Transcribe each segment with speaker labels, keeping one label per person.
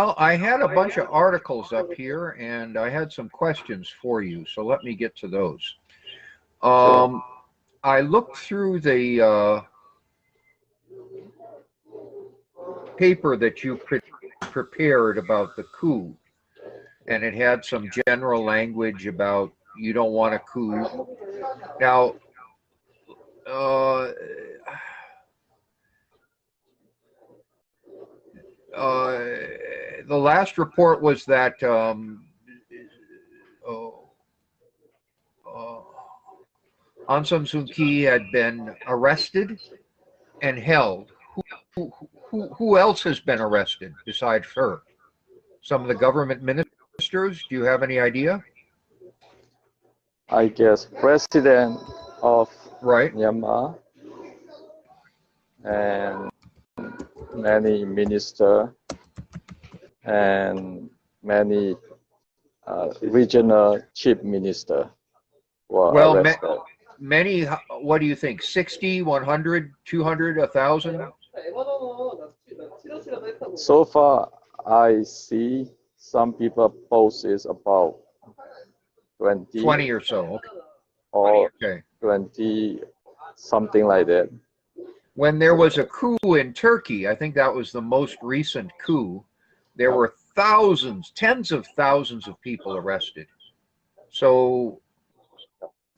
Speaker 1: Well, I had a bunch of articles up here, and I had some questions for you, so let me get to those.
Speaker 2: Sure.
Speaker 1: Um, I looked through the paper that you prepared about the coup, and it had some general language about you don't want a coup. Now, uh, uh, the last report was that uh, uh, Aung San Suu Kyi had been arrested and held. Who else has been arrested besides her? Some of the government ministers? Do you have any idea?
Speaker 2: I guess President of
Speaker 1: Right.
Speaker 2: Myanmar and many minister and many regional chief minister were
Speaker 1: Well,
Speaker 2: arrested.
Speaker 1: many, what do you think? 60, 100, 200, 1,000?
Speaker 2: So far, I see some people post is about 20
Speaker 1: 20 or so.
Speaker 2: or
Speaker 1: Okay.
Speaker 2: 20, something like that.
Speaker 1: When there was a coup in Turkey, I think that was the most recent coup, there were thousands, tens of thousands of people arrested. So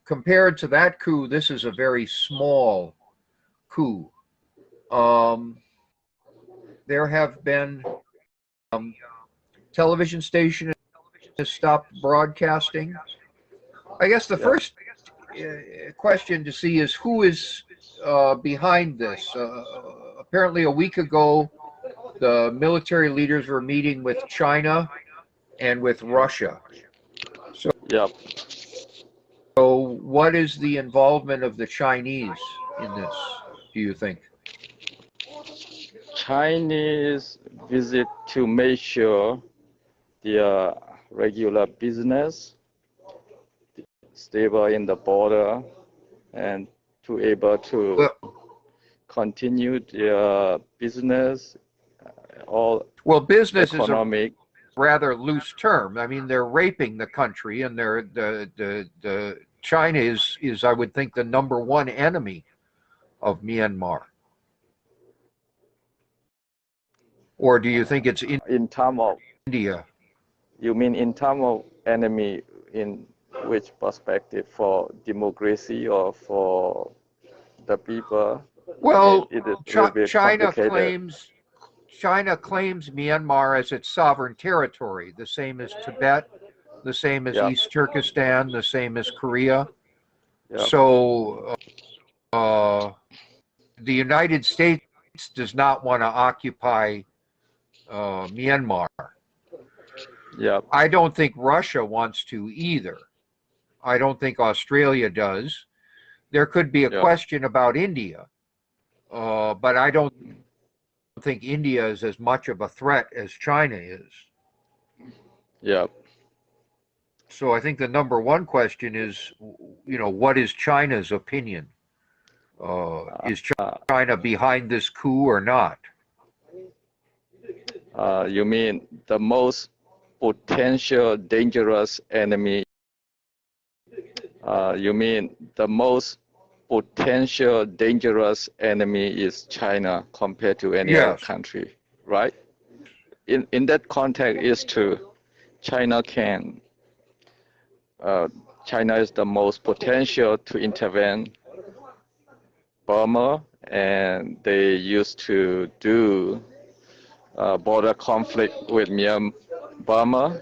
Speaker 1: compared to that coup, this is a very small coup. There have been television station has stopped broadcasting. I guess the first question to see is who is behind this. Apparently, a week ago, the military leaders were meeting with China and with Russia.
Speaker 2: Yep.
Speaker 1: So, what is the involvement of the Chinese in this, do you think?
Speaker 2: Chinese visit to make sure their regular business stable in the border and to able to continue their business, all
Speaker 1: well, business
Speaker 2: economic.
Speaker 1: Is a rather loose term. I mean, they're raping the country, and they're the China is I would think the #1 enemy of Myanmar. Or do you think it's
Speaker 2: in terms of
Speaker 1: India?
Speaker 2: You mean in terms of enemy in which perspective, for democracy or for the people?
Speaker 1: Well,
Speaker 2: it will be complicated.
Speaker 1: China claims Myanmar as its sovereign territory, the same as Tibet, the same as East Turkestan, the same as Korea. So the United States does not want to occupy Myanmar. I don't think Russia wants to either. I don't think Australia does. There could be a question about India, but I don't think India is as much of a threat as China is. So I think the #1 question is, what is China's opinion? Is China behind this coup or not?
Speaker 2: You mean the most potential dangerous enemy? You mean the most potential dangerous enemy is China compared to any other country, right? In that context, is true. China is the most potential to intervene Burma, and they used to do border conflict with Burma.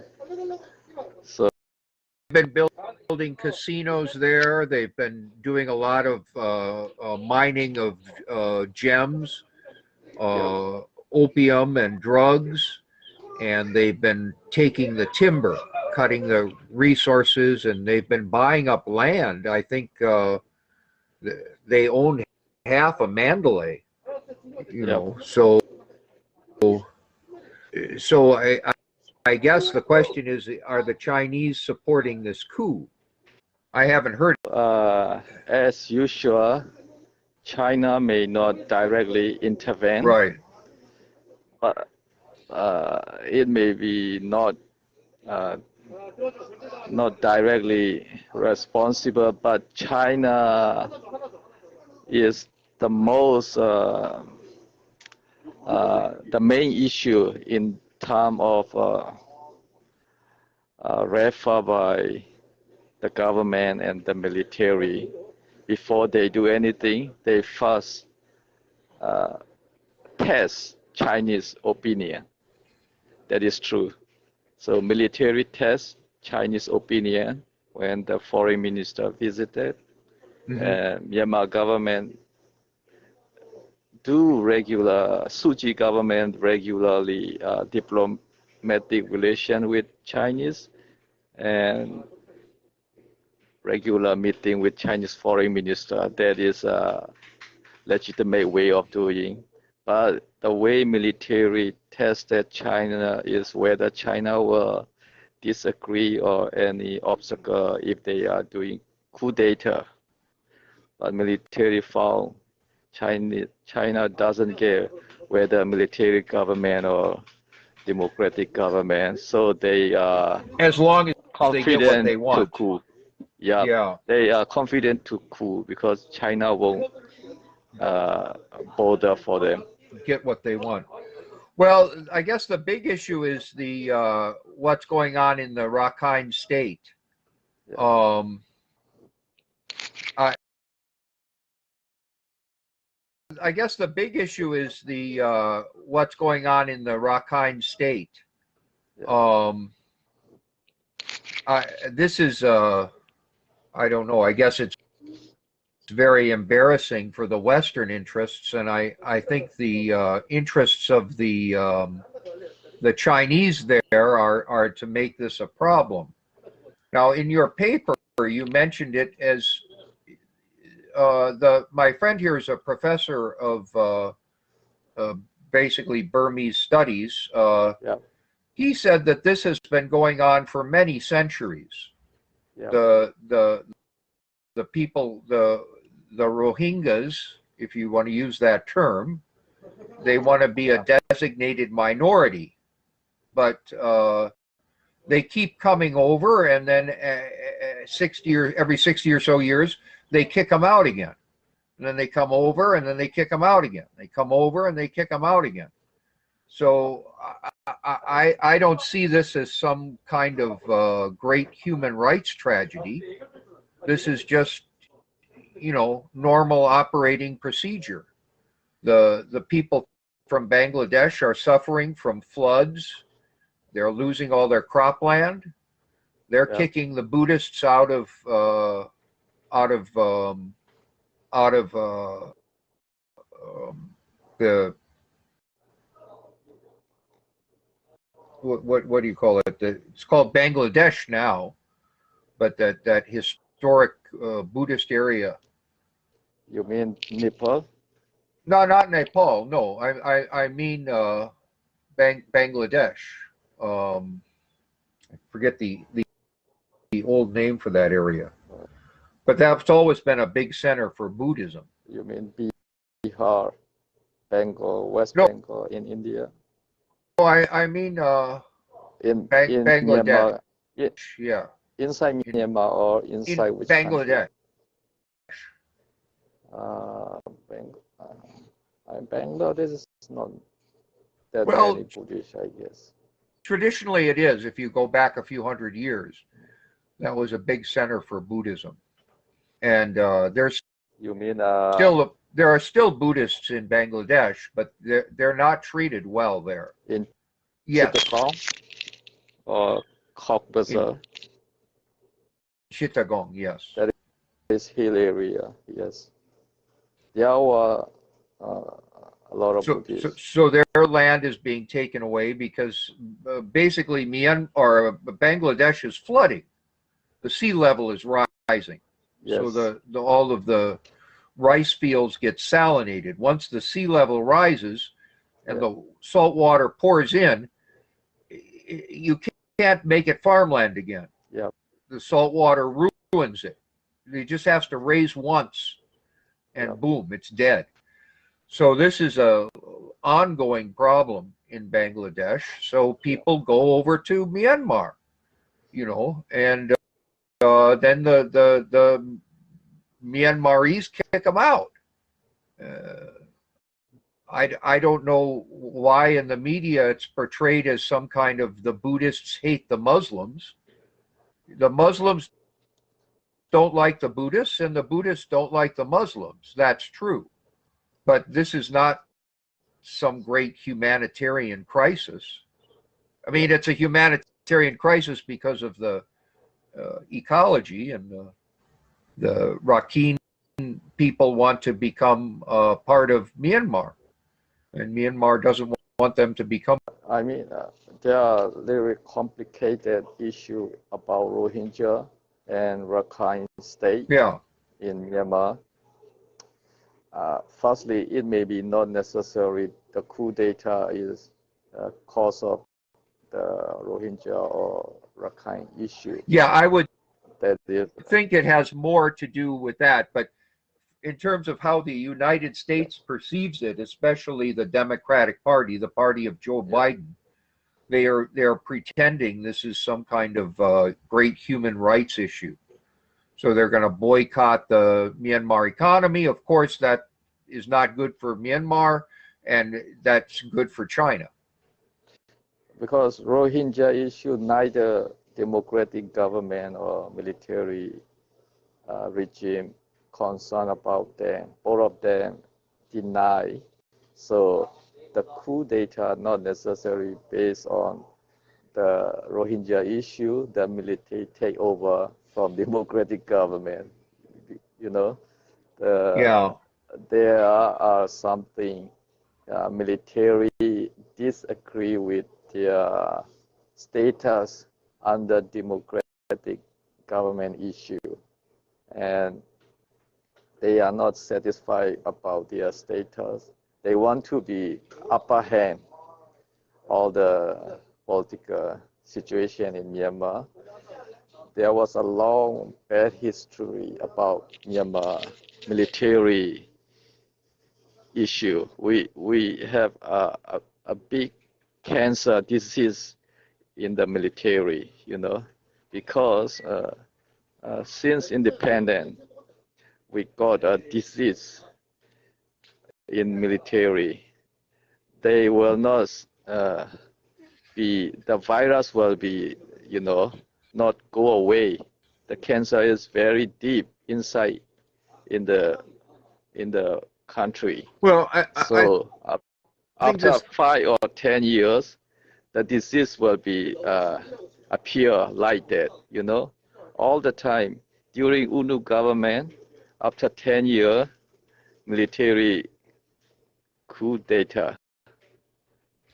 Speaker 2: So
Speaker 1: they've been building casinos there. They've been doing a lot of mining of gems, opium and drugs, and they've been taking the timber, cutting the resources, and they've been buying up land. I think they own half of Mandalay, so I guess the question is, are the Chinese supporting this coup? I haven't heard.
Speaker 2: As usual, China may not directly intervene,
Speaker 1: right?
Speaker 2: it may be uh, not directly responsible, but China is the most the main issue in terms of reform by the government and the military. Before they do anything, they first test Chinese opinion. That is true. So military test Chinese opinion when the foreign minister visited. Myanmar government Suu Kyi government regularly diplomatic relation with Chinese and regular meeting with Chinese foreign minister. That is a legitimate way of doing. But the way military tested China is whether China will disagree or any obstacle if they are doing coup d'etat. But military found China doesn't care whether military government or democratic government, so they are
Speaker 1: as long as
Speaker 2: confident
Speaker 1: they get what they want.
Speaker 2: to coup. Yeah, they are confident to coup because China won't bother for them.
Speaker 1: Get what they want. Well, I guess the big issue is the what's going on in the Rakhine State. I guess the big issue is the what's going on in the Rakhine State. This is I don't know. I guess it's very embarrassing for the Western interests, and I think the interests of the Chinese there are to make this a problem. Now, in your paper, you mentioned it as my friend here is a professor of basically Burmese studies. He said that this has been going on for many centuries. The people, the Rohingyas, if you want to use that term, they want to be a designated minority, but they keep coming over, and then every 60 or so years, they kick them out again. And then they come over, and then they kick them out again. They come over, and they kick them out again. So I don't see this as some kind of great human rights tragedy. This is just, normal operating procedure. The people from Bangladesh are suffering from floods. They're losing all their cropland. They're kicking the Buddhists out of the what do you call it? It's called Bangladesh now, but that historic Buddhist area.
Speaker 2: You mean Nepal?
Speaker 1: No, not Nepal. No, I mean Bangladesh. I forget the old name for that area, but that's always been a big center for Buddhism.
Speaker 2: You mean Bihar, Bengal, West Bengal in India?
Speaker 1: No, I mean
Speaker 2: in
Speaker 1: Bangladesh.
Speaker 2: Myanmar, inside Myanmar or inside which
Speaker 1: Bangladesh?
Speaker 2: Bangladesh is not that many Buddhists, I guess.
Speaker 1: Traditionally, it is. If you go back a few hundred years, that was a big center for Buddhism, and there's there are still Buddhists in Bangladesh, but they're not treated well there.
Speaker 2: In Chittagong or Cox's Bazar?
Speaker 1: Chittagong, yes.
Speaker 2: That is hill area, yes. There are a lot of Buddhists.
Speaker 1: So their land is being taken away because basically Bangladesh is flooding. The sea level is rising. Yes. So all of the rice fields get salinated. Once the sea level rises and the salt water pours in, you can't make it farmland again.
Speaker 2: Yeah.
Speaker 1: The salt water ruins it. It just has to raise once, and boom, it's dead. So this is a ongoing problem, in Bangladesh, so people go over to Myanmar, and then the Myanmarese kick them out. I don't know why in the media it's portrayed as some kind of the Buddhists hate the Muslims. The Muslims don't like the Buddhists, and the Buddhists don't like the Muslims. That's true. But this is not some great humanitarian crisis. I mean, it's a humanitarian crisis because of the ecology, and the Rakhine people want to become part of Myanmar, and Myanmar doesn't want them to become.
Speaker 2: I mean, there are very complicated issue about Rohingya and Rakhine State in Myanmar. Firstly, it may be not necessary the coup d'etat is cause of the Rohingya or Rakhine issue.
Speaker 1: Yeah, I would think it has more to do with that, but in terms of how the United States perceives it, especially the Democratic Party, the party of Joe Biden, they're pretending this is some kind of great human rights issue. So they're going to boycott the Myanmar economy. Of course, that is not good for Myanmar, and that's good for China.
Speaker 2: Because Rohingya issue, neither democratic government or military regime concerned about them. All of them deny. So the coup d'etat not necessarily based on the Rohingya issue, the military take over from democratic government. There are something military disagree with their status under democratic government issue, and they are not satisfied about their status. They want to be upper hand all the political situation in Myanmar. There was a long bad history about Myanmar military issue. We have a big cancer disease in the military, because since independence, we got a disease in military. They will not the virus will be, not go away. The cancer is very deep inside in the country.
Speaker 1: Well,
Speaker 2: after 5 or 10 years, the disease will be appear like that, all the time. During UNU government, after 10 years, military coup d'etat.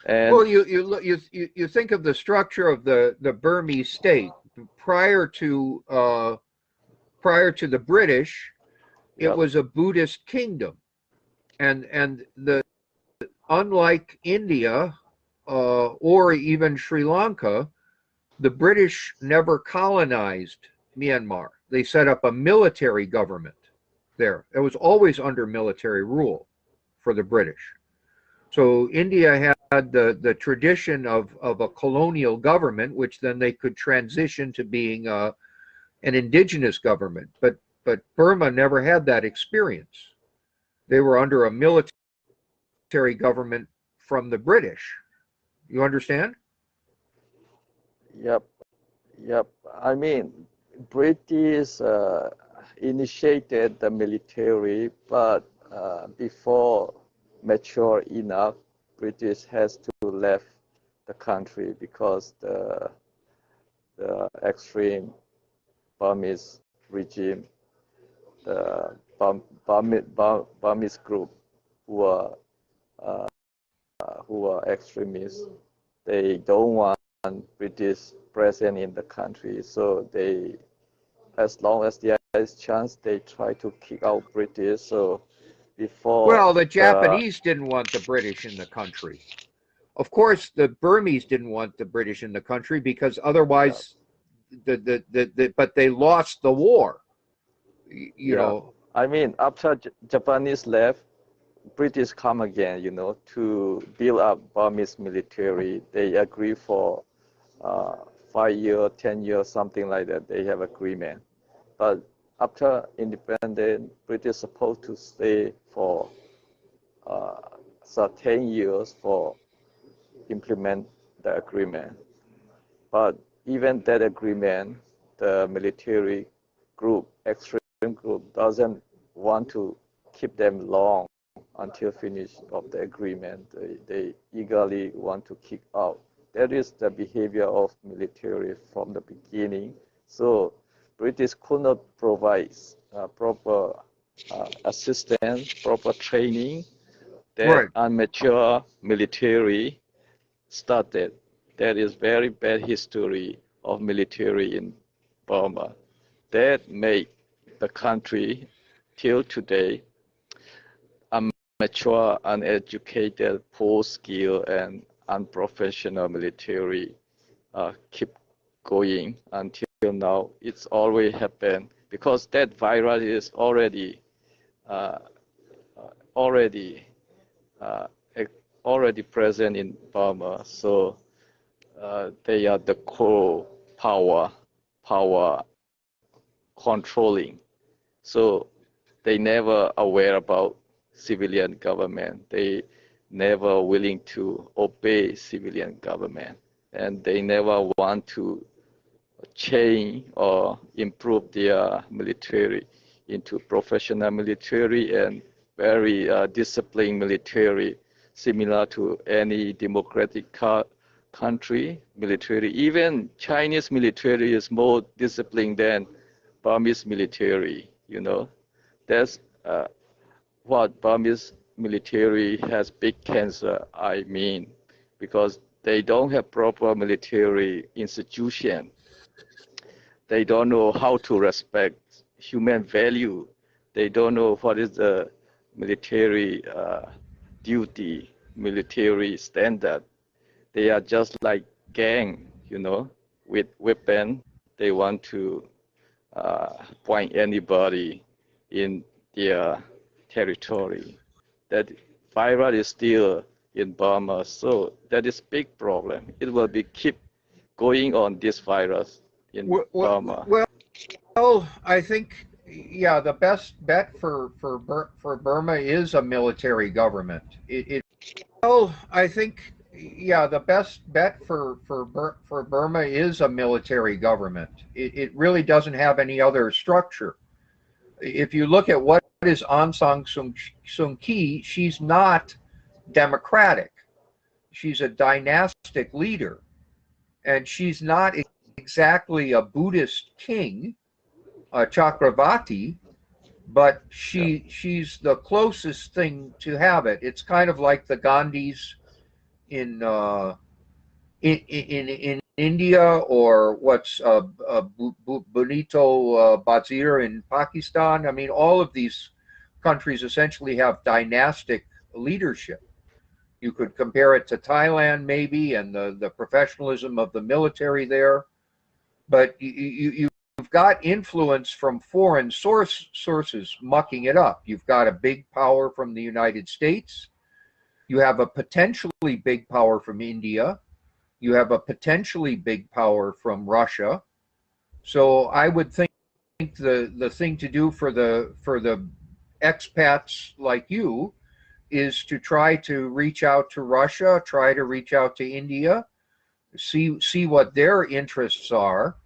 Speaker 2: And
Speaker 1: well, you think of the structure of the Burmese state prior to the British. It was a Buddhist kingdom, and unlike India or even Sri Lanka, the British never colonized Myanmar. They set up a military government there. It was always under military rule for the British. So India had the tradition of a colonial government, which then they could transition to being an indigenous government. But Burma never had that experience. They were under a military government from the British. You understand?
Speaker 2: Yep. I mean, British initiated the military, but before mature enough, British has to left the country because the extreme Burmese regime, the Burmese group who are extremists, they don't want British present in the country, so they, as long as there is chance, they try to kick out British. So
Speaker 1: well, the Japanese didn't want the British in the country. Of course, the Burmese didn't want the British in the country because otherwise, but they lost the war. You know.
Speaker 2: I mean, after Japanese left, British come again, to build up Burmese military. They agree for 5 years, 10 years, something like that. They have agreement. But after independence, British supposed to stay for certain years for implement the agreement. But even that agreement, the military group, extreme group, doesn't want to keep them long until finish of the agreement. They eagerly want to kick out. That is the behavior of military from the beginning. So British could not provide proper assistance, proper training. That immature military started. There is very bad history of military in Burma. That made the country till today mature, uneducated, poor skill, and unprofessional military keep going until now. It's always happened because that virus is already present in Burma. So they are the core power controlling. So they never aware about civilian government. They never willing to obey civilian government, and they never want to change or improve their military into professional military and very disciplined military, similar to any democratic country military. Even Chinese military is more disciplined than Burmese military. That's what Burmese military has big cancer, I mean, because they don't have proper military institution. They don't know how to respect human value. They don't know what is the military duty, military standard. They are just like gang, with weapon. They want to point anybody in their territory. That virus is still in Burma, so that is big problem. It will be keep going on, this virus in Burma.
Speaker 1: Well, I think, yeah, the best bet for Burma is a military government. I think, yeah, the best bet for Burma is a military government. It really doesn't have any other structure. If you look at what is Aung San Suu Kyi, she's not democratic. She's a dynastic leader, and she's not exactly a Buddhist king, a Chakravarti, but she's the closest thing to have it. It's kind of like the Gandhis in India, or what's Bonito Bazir in Pakistan. I mean, all of these countries essentially have dynastic leadership. You could compare it to Thailand maybe, and the professionalism of the military there. But you've got influence from foreign sources mucking it up. You've got a big power from the United States. You have a potentially big power from India. You have a potentially big power from Russia. So I would think the thing to do for the expats like you is to try to reach out to Russia, try to reach out to India, see what their interests are.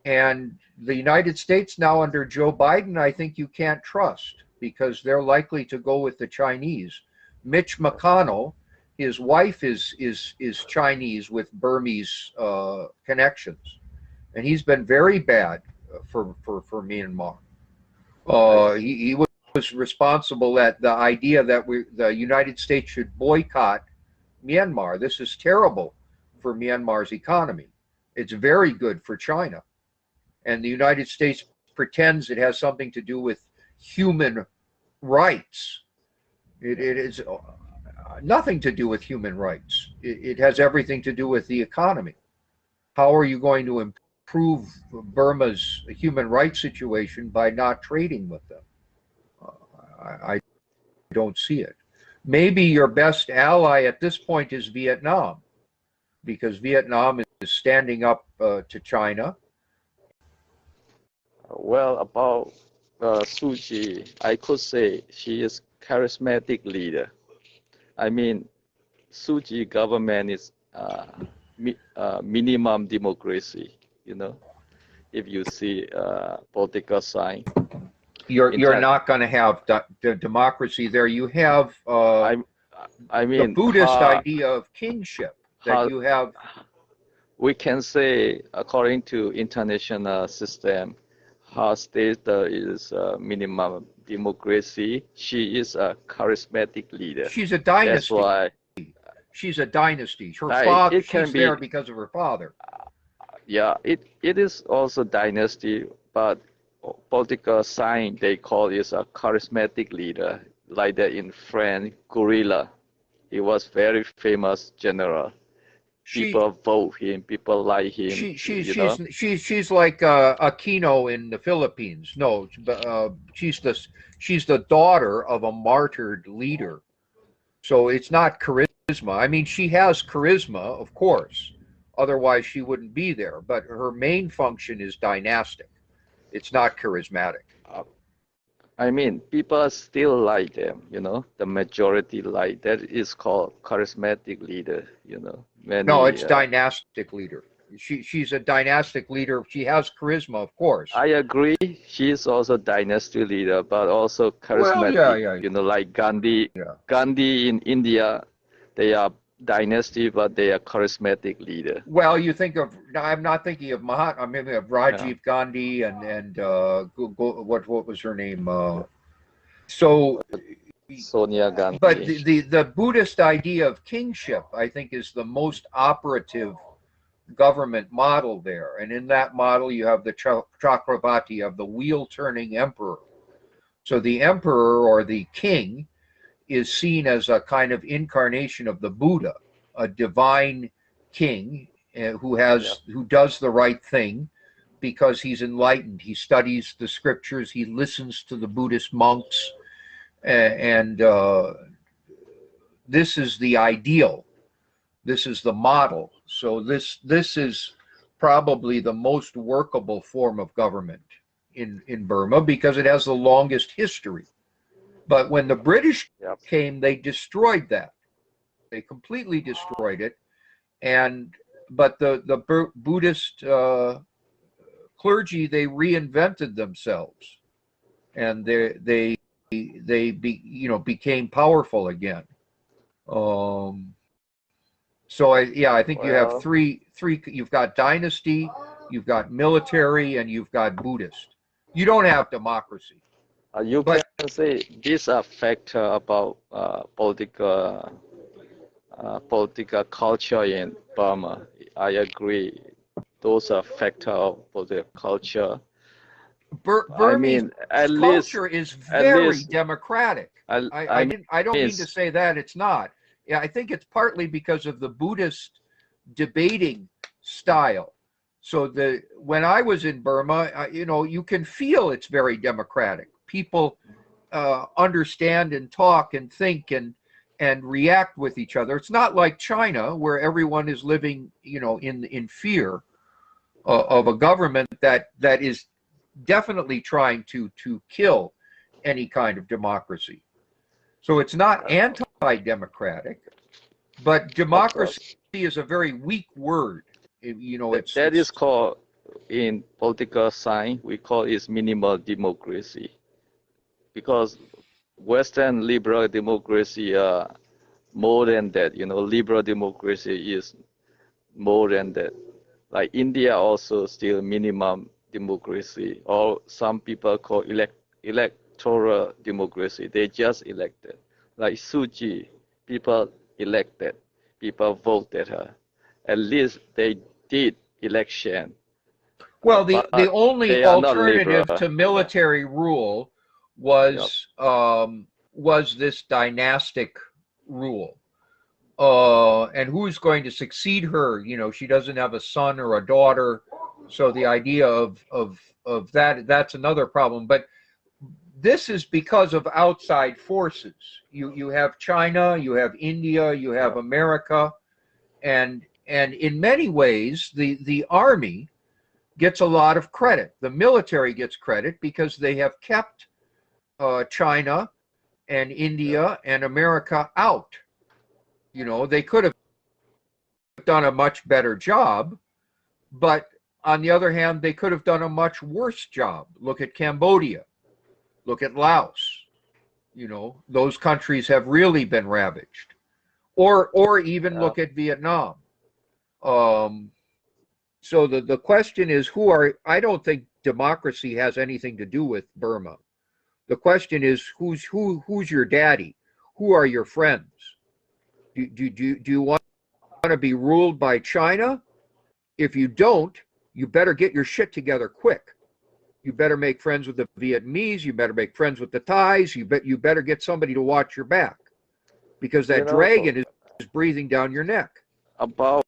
Speaker 1: And the United States now under Joe Biden, I think you can't trust, because they're likely to go with the Chinese. Mitch McConnell, his wife is Chinese with Burmese connections, and he's been very bad for Myanmar. He was responsible at the idea that the United States should boycott Myanmar. This is terrible for Myanmar's economy. It's very good for China. And the United States pretends it has something to do with human rights. It is nothing to do with human rights. It has everything to do with the economy. How are you going to improve Burma's human rights situation by not trading with them? I don't see it. Maybe your best ally at this point is Vietnam, because Vietnam is standing up to China.
Speaker 2: Well, about Suu Kyi, I could say she is charismatic leader. I mean, Suu Kyi government is minimum democracy, you know, if you see political sign.
Speaker 1: You're not going to have democracy there. You have
Speaker 2: I mean
Speaker 1: the Buddhist idea of kingship that you have.
Speaker 2: We can say, according to international system, her state is minimum democracy. She is a charismatic leader.
Speaker 1: She's a dynasty.
Speaker 2: That's why
Speaker 1: she's a dynasty. Her father, she's there because of her father.
Speaker 2: Yeah, it is also dynasty, but political sign they call is a charismatic leader, like that in France, Gorilla. He was very famous general. People vote him. People like him.
Speaker 1: She's like Aquino in the Philippines. No, she's the daughter of a martyred leader. So it's not charisma. I mean, she has charisma, of course. Otherwise, she wouldn't be there. But her main function is dynastic. It's not charismatic.
Speaker 2: I mean, people still like them, you know. The majority like that is called charismatic leader, you know.
Speaker 1: No, it's dynastic leader. She's a dynastic leader. She has charisma, of course.
Speaker 2: I agree. She's also dynasty leader, but also charismatic.
Speaker 1: Well, yeah.
Speaker 2: You know, like Gandhi. Yeah. Gandhi in India, they are dynasty, but they are charismatic leader.
Speaker 1: Well, you think of, I'm not thinking of Mahatma, I'm thinking of Rajiv Gandhi and what was her name?
Speaker 2: Sonia Gandhi.
Speaker 1: But the Buddhist idea of kingship, I think, is the most operative government model there. And in that model, you have the Chakravarti, of the wheel-turning emperor. So the emperor or the king is seen as a kind of incarnation of the Buddha, a divine king who does the right thing because he's enlightened. He studies the scriptures. He listens to the Buddhist monks, and this is the ideal. This is the model. So this is probably the most workable form of government in Burma because it has the longest history. But when the British came, they destroyed that. They completely destroyed it. But the Buddhist clergy, they reinvented themselves, and they became powerful again. So I think you have three. You've got dynasty, you've got military, and you've got Buddhist. You don't have democracy.
Speaker 2: You can say this a factor about political culture in Burma. I agree. Those are factor of political culture.
Speaker 1: Burmese culture is very democratic. I don't mean to say that it's not. Yeah, I think it's partly because of the Buddhist debating style. So when I was in Burma, you can feel it's very democratic. People understand and talk and think and react with each other. It's not like China, where everyone is living, in fear of a government that is definitely trying to kill any kind of democracy. So it's not anti-democratic, but democracy is a very weak word.
Speaker 2: That is called, in political science, we call it minimal democracy, because Western liberal democracy are more than that. Liberal democracy is more than that. Like India also still minimum democracy, or some people call electoral democracy. They just elected. Like Suu Kyi, people elected, people voted her. At least they did election.
Speaker 1: Well, the only alternative to military rule was this dynastic rule. And who's going to succeed her? She doesn't have a son or a daughter. So the idea of that, that's another problem. But this is because of outside forces. You have China, you have India, you have America, and in many ways the army gets a lot of credit. The military gets credit because they have kept China and India and America out. You know, they could have done a much better job, but on the other hand, they could have done a much worse job. Look at Cambodia. Look at Laos. You know, those countries have really been ravaged. Or even look at Vietnam. So the question is, I don't think democracy has anything to do with Burma. The question is, who's your daddy? Who are your friends? Do you want to be ruled by China? If you don't, you better get your shit together quick. You better make friends with the Vietnamese. You better make friends with the Thais. You better get somebody to watch your back, because that dragon is breathing down your neck.
Speaker 2: About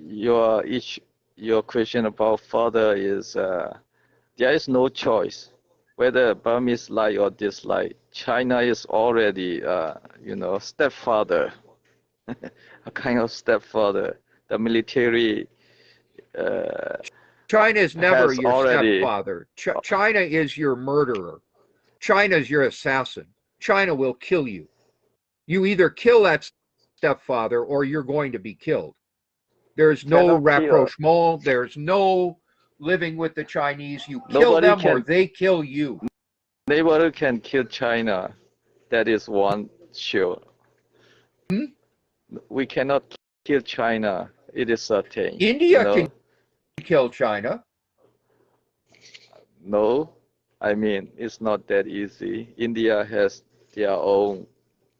Speaker 2: your question about father is there is no choice whether Burmese like or dislike. China is already stepfather, a kind of stepfather. The military.
Speaker 1: China is never your stepfather. China is your murderer. China is your assassin. China will kill you. You either kill that stepfather or you're going to be killed. There's no rapprochement. There's no living with the Chinese. You kill them or they kill you.
Speaker 2: Nobody can kill China. That is one sure. We cannot kill China. It is certain.
Speaker 1: India can kill China.
Speaker 2: No, I mean, it's not that easy. India has their own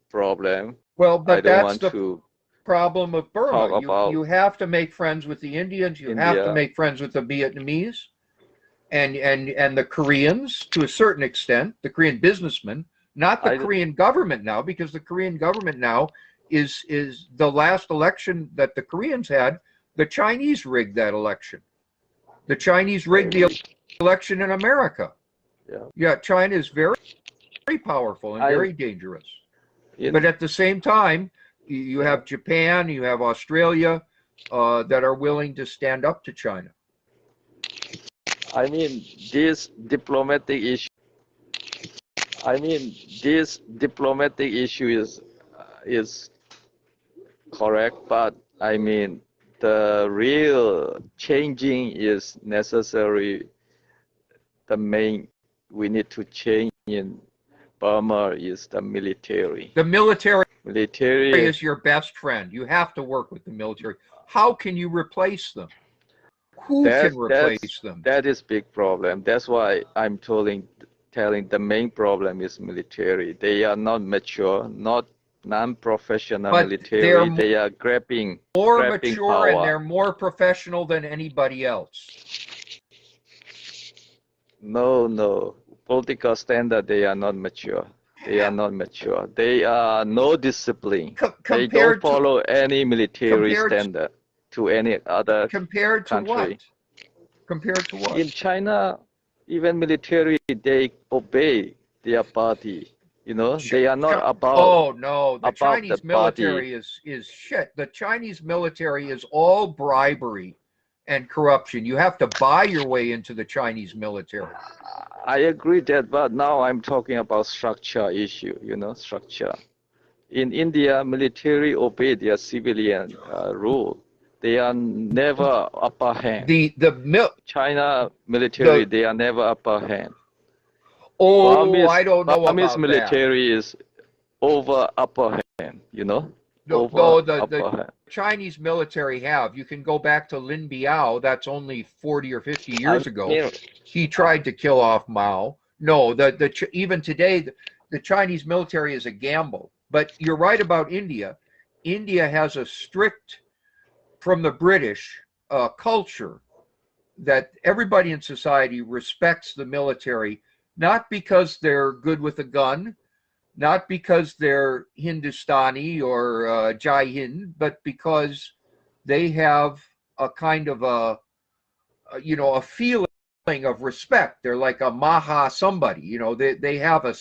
Speaker 2: problem.
Speaker 1: Well, but that's the problem of Burma. You have to make friends with the Indians. You have to make friends with the Vietnamese and the Koreans to a certain extent, the Korean businessmen, not the Korean government now, because the Korean government now is the last election that the Koreans had. The Chinese rigged that election. The Chinese rigged the election in America. Yeah, China is very, very powerful and very dangerous. But at the same time, you have Japan, you have Australia that are willing to stand up to China.
Speaker 2: I mean, this diplomatic issue. Is correct, but I mean, the real changing is necessary. The main we need to change in Burma is the military.
Speaker 1: The military is your best friend. You have to work with the military. How can you replace them? Who can replace them?
Speaker 2: That is big problem. That's why I'm telling the main problem is military. They are not mature, not non-professional military. They are grabbing
Speaker 1: mature
Speaker 2: power.
Speaker 1: And they're more professional than anybody else.
Speaker 2: No. Political standard, they are not mature. They are no discipline. They don't follow any military standard to any other country.
Speaker 1: Compared to what?
Speaker 2: In China, even military, they obey their party. You know, they are not about.
Speaker 1: Oh no, the Chinese military is shit. The Chinese military is all bribery and corruption. You have to buy your way into the Chinese military.
Speaker 2: I agree that, but now I'm talking about structure issue. Structure. In India, military obey their civilian rule. They are never upper hand. China military, they are never upper hand.
Speaker 1: I don't know about
Speaker 2: that. Military is over upper hand,
Speaker 1: The Chinese military have. You can go back to Lin Biao. That's only 40 or 50 years ago. He tried to kill off Mao. No, even today, the Chinese military is a gamble. But you're right about India. India has a strict, from the British, culture that everybody in society respects the military, not because they're good with a gun, not because they're Hindustani or Jai Hind, but because they have a kind of a feeling of respect. They're like a Maha somebody, you know, they have a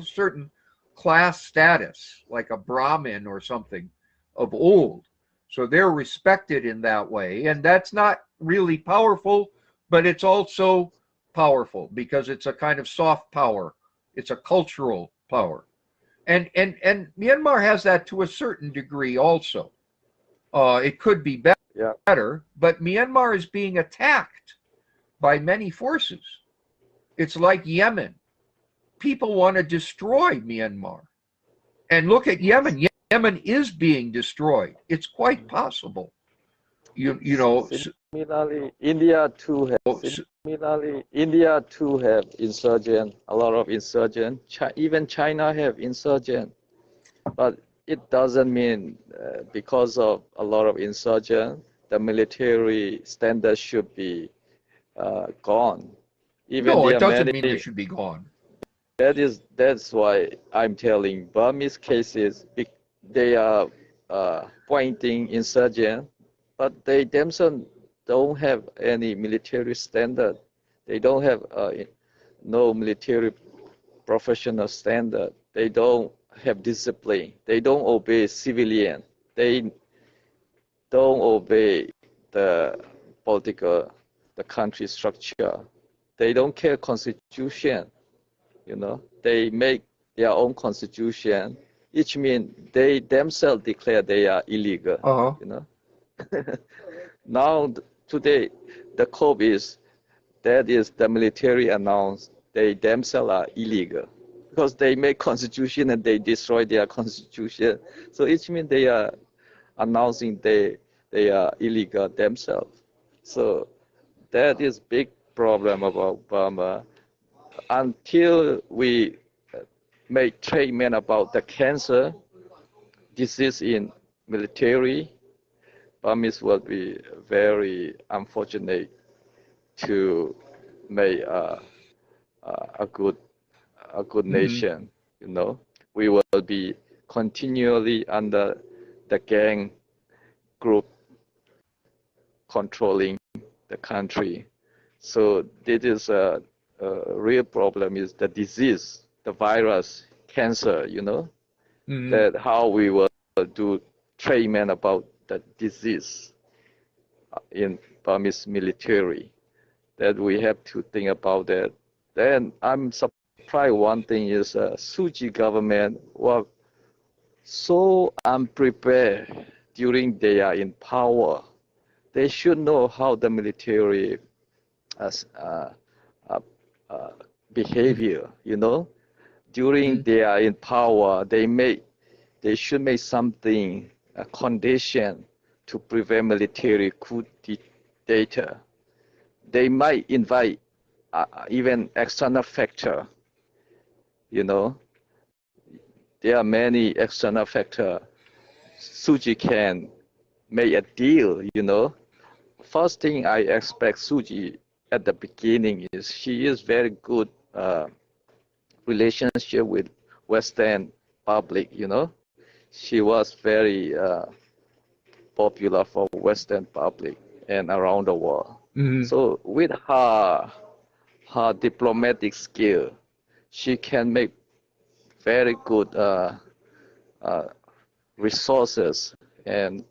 Speaker 1: certain class status, like a Brahmin or something of old. So they're respected in that way. And that's not really powerful, but it's also powerful because it's a kind of soft power. It's a cultural power. And Myanmar has that to a certain degree also. It could be better, but Myanmar is being attacked by many forces. It's like Yemen. People want to destroy Myanmar. And look at Yemen. Yemen is being destroyed. It's quite possible. You know.
Speaker 2: Similarly, India too have insurgent. A lot of insurgent. Even China have insurgent, but it doesn't mean because of a lot of insurgent, the military standards should be gone.
Speaker 1: Even no, it doesn't mean they should be gone.
Speaker 2: That's why I'm telling Burmese cases. They are pointing insurgent, but they themselves don't have any military standard. They don't have no military professional standard. They don't have discipline. They don't obey civilian. They don't obey the political, the country structure. They don't care constitution. You know, they make their own constitution. Which means they themselves declare they are illegal. You know. Now today, the COP is that is the military announced they themselves are illegal because they make constitution and they destroy their constitution. So it means they are announcing they are illegal themselves. So that is big problem about Burma. Until we make treatment about the cancer disease in military, Burmese will be very unfortunate to make a good nation. You know, we will be continually under the gang group controlling the country. So this is a real problem is the disease, the virus, cancer, you know, that how we will do treatment about the disease in Burmese military, that we have to think about that. Then I'm surprised one thing is Suu Kyi government was so unprepared during they are in power. They should know how the military behavior, you know. During they are in power, they should make something, a condition to prevent military coup d'etat. They might invite even external factor, you know. There are many external factors. Suu Kyi can make a deal, you know. First thing I expect Suu Kyi at the beginning is she is very good relationship with Western public, you know. She was very popular for Western public and around the world. So with her diplomatic skill, she can make very good resources and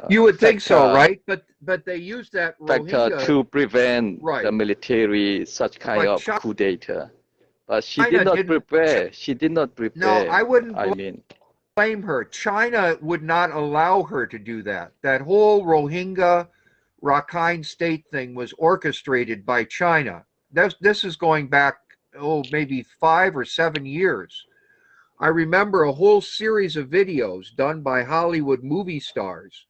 Speaker 1: you would think so, right? But they use that
Speaker 2: Rohingya to prevent the military such kind of coup d'etat. But she did not prepare. She did not prepare.
Speaker 1: No, I wouldn't blame her. China would not allow her to do that. That whole Rohingya Rakhine State thing was orchestrated by China. This is going back, maybe 5 or 7 years. I remember a whole series of videos done by Hollywood movie stars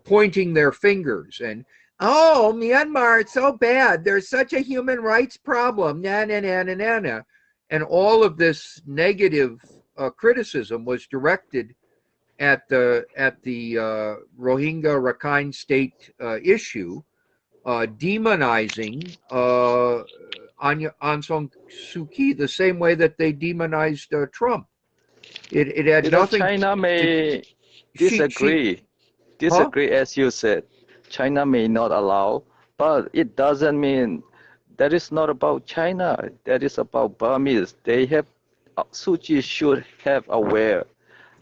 Speaker 1: pointing their fingers and, oh, Myanmar, it's so bad. There's such a human rights problem. Na, na, na, na, na, na. And all of this negative criticism was directed at the Rohingya Rakhine State issue, demonizing Aung San Suu Kyi the same way that they demonized Trump. It had nothing.
Speaker 2: China may disagree. As you said. China may not allow, but it doesn't mean that is not about China. That is about Burmese. They have, Suu Kyi should have aware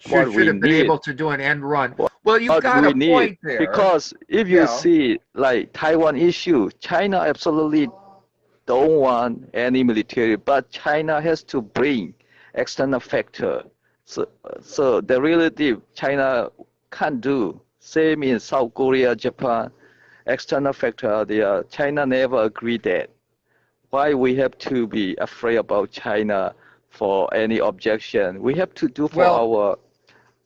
Speaker 2: what
Speaker 1: Should
Speaker 2: we
Speaker 1: have been
Speaker 2: need.
Speaker 1: able to do an end run. Well, you've
Speaker 2: What
Speaker 1: got
Speaker 2: we
Speaker 1: a
Speaker 2: need,
Speaker 1: point there.
Speaker 2: because if you see like Taiwan issue, China absolutely don't want any military, but China has to bring external factor. So the reality China can't do. Same in South Korea, Japan, external factor are there. China never agreed that. Why we have to be afraid about China for any objection? We have to do for our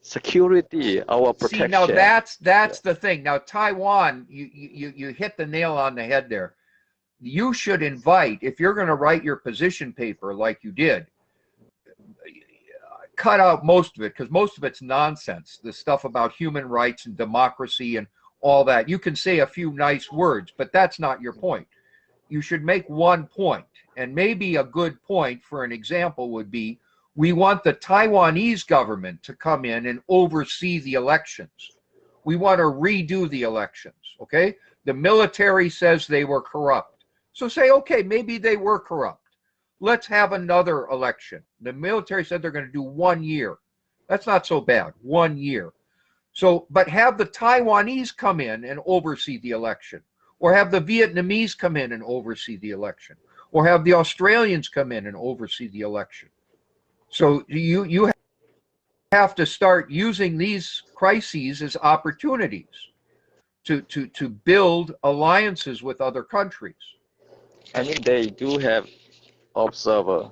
Speaker 2: security, our protection.
Speaker 1: See, now that's the thing. Now Taiwan, you hit the nail on the head there. You should invite, if you're going to write your position paper like you did, cut out most of it, because most of it's nonsense. The stuff about human rights and democracy and all that. You can say a few nice words, but that's not your point. You should make one point, and maybe a good point for an example would be, we want the Taiwanese government to come in and oversee the elections. We want to redo the elections, okay? The military says they were corrupt. So say, okay, maybe they were corrupt. Let's have another election. The military said they're going to do 1 year. That's not so bad, 1 year. So, but have the Taiwanese come in and oversee the election, or have the Vietnamese come in and oversee the election, or have the Australians come in and oversee the election. So you have to start using these crises as opportunities to build alliances with other countries.
Speaker 2: I mean, they do have international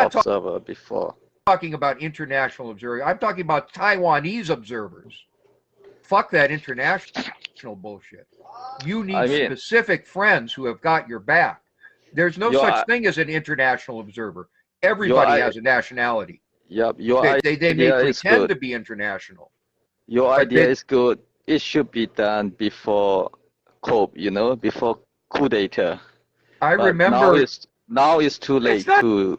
Speaker 2: observer before.
Speaker 1: Talking about international observers. I'm talking about Taiwanese observers. Fuck that international bullshit. You need specific friends who have got your back. There's no such thing as an international observer. Everybody has a nationality.
Speaker 2: Yep,
Speaker 1: they may pretend to be international.
Speaker 2: Your idea is good. It should be done before Coup, before coup d'etat.
Speaker 1: I remember.
Speaker 2: Now it's too late to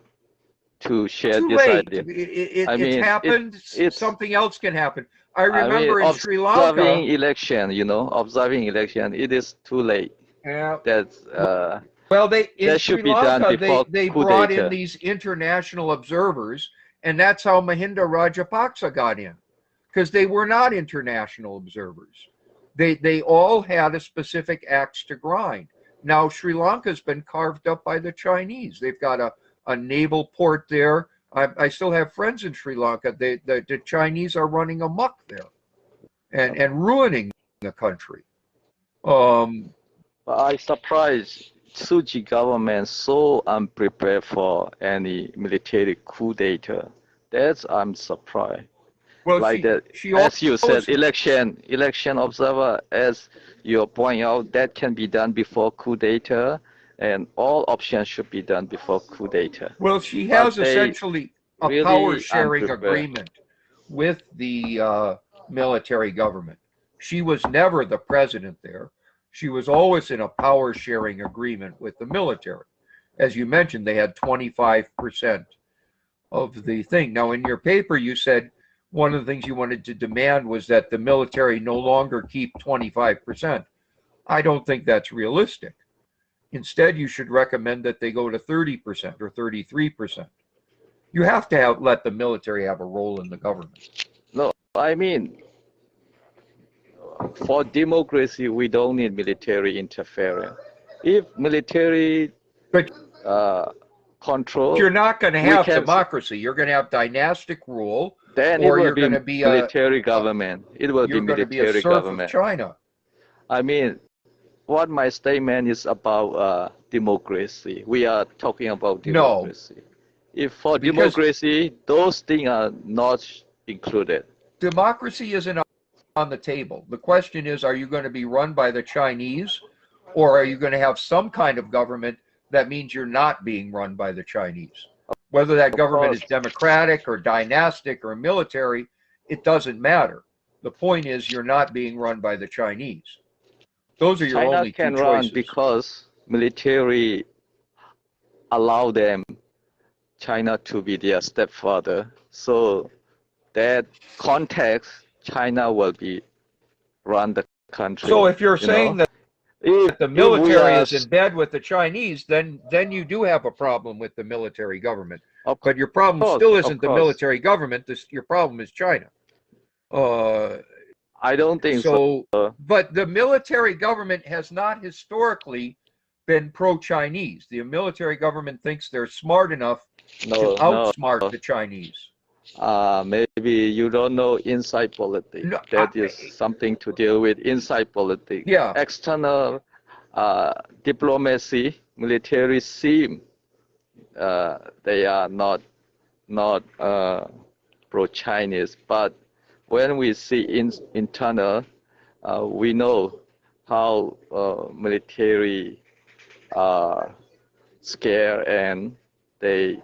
Speaker 2: share this idea.
Speaker 1: It's happened. Something else can happen. I remember in Sri Lanka.
Speaker 2: Observing election, it is too late.
Speaker 1: Yeah.
Speaker 2: That's
Speaker 1: well, in
Speaker 2: should
Speaker 1: Sri
Speaker 2: be done
Speaker 1: Lanka,
Speaker 2: before
Speaker 1: they
Speaker 2: coup
Speaker 1: brought
Speaker 2: d'etat.
Speaker 1: in these international observers, and that's how Mahinda Rajapaksa got in, because they were not international observers. They all had a specific axe to grind. Now Sri Lanka's been carved up by the Chinese. They've got a naval port there. I still have friends in Sri Lanka. The Chinese are running amok there, and ruining the country. I'm
Speaker 2: surprised Suu Kyi government so unprepared for any military coup d'etat. I'm surprised.
Speaker 1: Well,
Speaker 2: like as you said, election observer, as you point out, that can be done before coup d'etat, and all options should be done before coup d'etat.
Speaker 1: Well, she has essentially a really power-sharing agreement with the military government. She was never the president there. She was always in a power-sharing agreement with the military. As you mentioned, they had 25% of the thing. Now, in your paper, you said one of the things you wanted to demand was that the military no longer keep 25%. I don't think that's realistic. Instead, you should recommend that they go to 30% or 33%. You have to let the military have a role in the government.
Speaker 2: No, I mean, for democracy, we don't need military interference. If military control,
Speaker 1: you're not going to have democracy. You're going to have dynastic rule.
Speaker 2: Then
Speaker 1: or
Speaker 2: it will
Speaker 1: you're
Speaker 2: be
Speaker 1: going to be
Speaker 2: military government. It will be military government.
Speaker 1: China.
Speaker 2: I mean, what my statement is about democracy. We are talking about democracy. No, if for democracy, those things are not included.
Speaker 1: Democracy isn't on the table. The question is, are you going to be run by the Chinese, or are you going to have some kind of government that means you're not being run by the Chinese? Whether that government is democratic or dynastic or military, it doesn't matter. The point is you're not being run by the Chinese. Those are your only two choices.
Speaker 2: China can run because military allow them, China to be their stepfather. So that context, China will be run the country.
Speaker 1: So if you're saying that If the
Speaker 2: we
Speaker 1: military
Speaker 2: are,
Speaker 1: is in bed with the Chinese, then you do have a problem with the military government.
Speaker 2: of
Speaker 1: But your problem
Speaker 2: course,
Speaker 1: still
Speaker 2: of
Speaker 1: isn't the
Speaker 2: course,
Speaker 1: military government. Your problem is China.
Speaker 2: I don't think so.
Speaker 1: But the military government has not historically been pro-Chinese. The military government thinks they're smart enough to
Speaker 2: No,
Speaker 1: outsmart the Chinese.
Speaker 2: maybe you don't know inside politics.
Speaker 1: No,
Speaker 2: That is something to deal with inside politics.
Speaker 1: Yeah.
Speaker 2: External diplomacy, military seem they are not pro-Chinese, but when we see internal, we know how military scare and they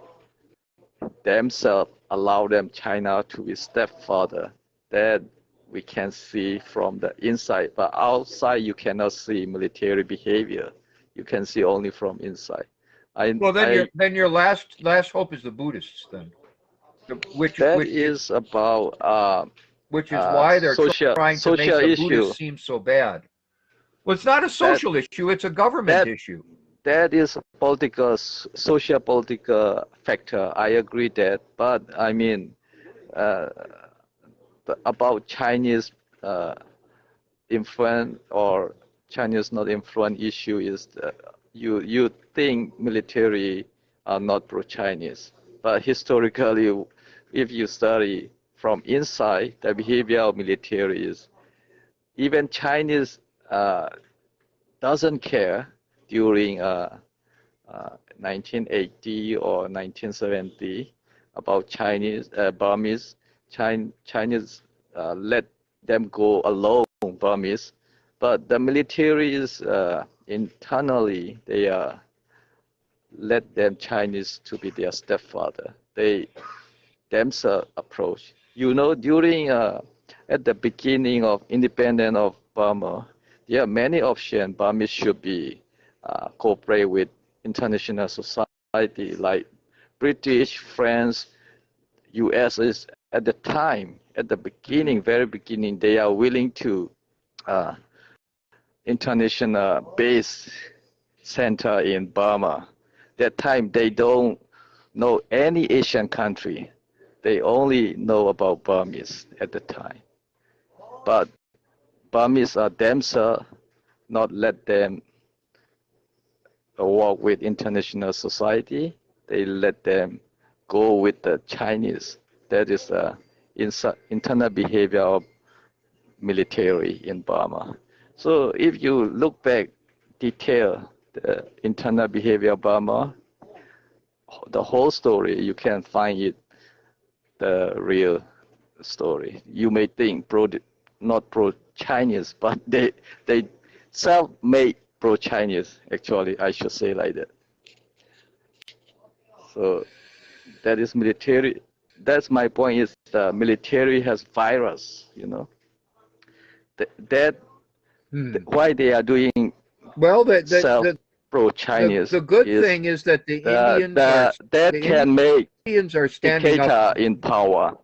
Speaker 2: themselves allow them China to be step further. That we can see from the inside, but outside you cannot see military behavior. You can see only from inside.
Speaker 1: Then your last hope is the Buddhists then, which
Speaker 2: is about
Speaker 1: which is why they're trying to make the
Speaker 2: issue.
Speaker 1: Buddhists seem so bad. Well, it's not a social issue; it's a government issue.
Speaker 2: That is a political, social political factor. I agree that, but I mean, about Chinese influence or Chinese not influence issue is you think military are not pro-Chinese, but historically, if you study from inside, the behavior of military is even Chinese doesn't care during 1980 or 1970 about Chinese Burmese. Chinese let them go alone, Burmese, but the military is internally they let them Chinese to be their stepfather. They themselves approach. You know, during at the beginning of independence of Burma, there are many options. Burmese should be cooperate with international society like British, France, U.S. is at the time, at the beginning, very beginning, they are willing to international base center in Burma. That time they don't know any Asian country. They only know about Burmese at the time. But Burmese are themselves not let them work with international society. They let them go with the Chinese. That is the internal behavior of military in Burma. So if you look back, detail the internal behavior of Burma, the whole story, you can find it, the real story. You may think not pro-Chinese, but they self-made pro-Chinese, actually, I should say like that. So that is military. That's my point, is the military has virus, you know. Why they are doing
Speaker 1: well,
Speaker 2: pro-Chinese.
Speaker 1: The good thing is that the Indians
Speaker 2: can make
Speaker 1: Indians are standing
Speaker 2: dictator
Speaker 1: up
Speaker 2: in power.